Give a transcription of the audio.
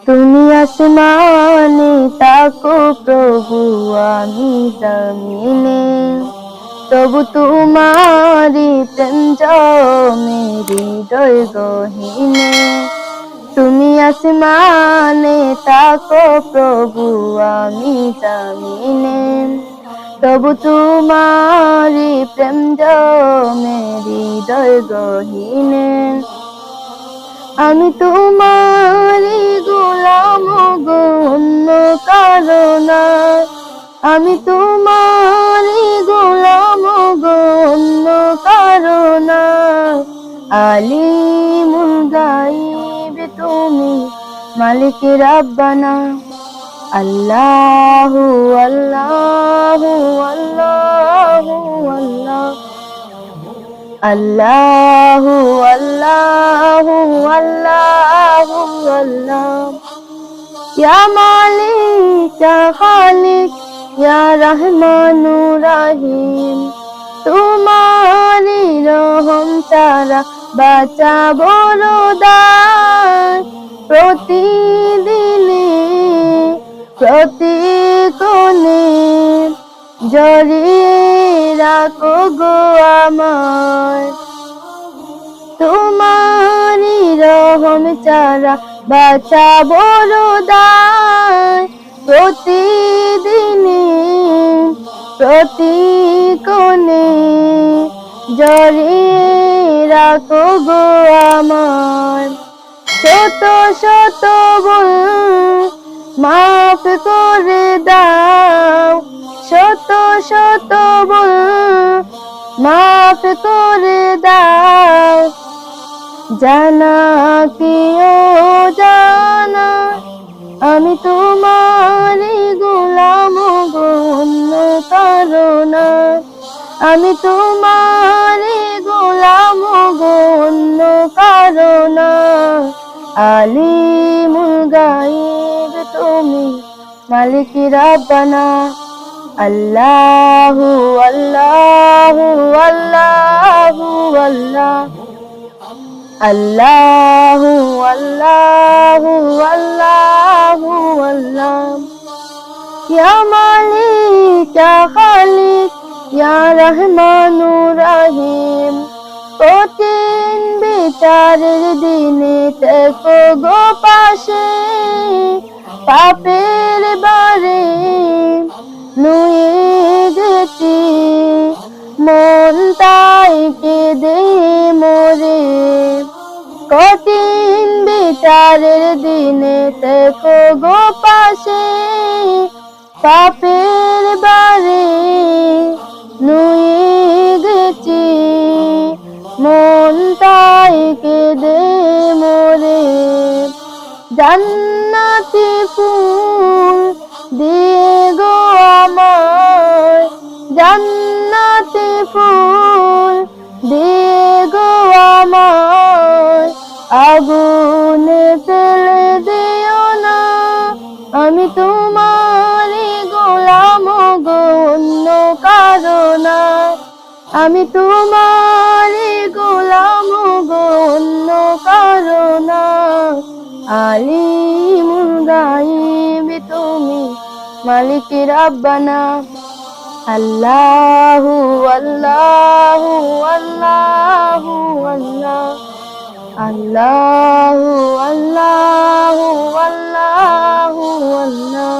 তুমি আসমানে তাকো প্রভু, আমি জমিনে, তবু তোমারি প্রেম জমে হৃদয় গহীনে। তুমি আসমানে তাকো প্রভু, আমি জমিনে, তবু তোমারি প্রেম জমে হৃদয় গহীনে। আমি তোমারি গোলাম গো, অন্য কারো না। আমি তোমারি গোলাম গো, অন্য কারো না। আলিমুল গায়ব তুমি, মালিক রাব্বানা। আল্লাহু আল্লাহু আল্লাহু আল্লাহ, আল্লাহু আল্লাহু আল্লাহু আল্লাহ। ইয়া মালিক ইয়া খালিক ইয়া রহমানুর রহিম, তোমারি রহম ছাড়া বাঁচা বড় দায়। প্রতিদিনে প্রতিক্ষণে জড়িয়ে রাখো গো আমায়, তোমারি রহম ছাড়া বাঁচা বড় দায়। প্রতিদিনে প্রতিক্ষণে জড়িয়ে রাখো গো আমায়। শত শত ভুল মাফ করে দাও, শত শত ভুল মাফ করে দাও। জানা কি জানা, আমি তোমারি গোলাম গো, অন্য কারো না। আমি তোমারি গোলাম গো, অন্য কারো না। আলিমুল গায়ব তুমি, মালিক রাব্বানা। আল্লাহু আল্লাহু আল্লাহু আল্লাহ, আল্লাহু আল্লাহু আল্লাহু আল্লাহ। ইয়া মালিক ইয়া খালিক ইয়া রহমানুর রহিম, কঠিন বিচারের দিনে থেকো গো পাশে। পাপের বারে নুয়ে গেছি, মন তাই কেঁদে মরে। কঠিন বিচারের দিনে থেকো গো পাশে। পাপের বারে নুয়ে গেছি, মন তাই কেঁদে মরে। জান্নাতি ফুল দিয়ে গো আমায়, জান্নাতি ফুল দিয়ে গো আমায়। আগুনে ফেলে দিও না, আমি তোমারি গোলাম গো, অন্য কারো না। আমি তোমারি গোলাম গো, অন্য কারো না। আলিমুল গায়ব তুমি, মালিক রাব্বানা। আল্লাহু আল্লাহু আল্লাহু আল্লাহ, আল্লাহু আল্লাহু আল্লাহু আল্লাহ।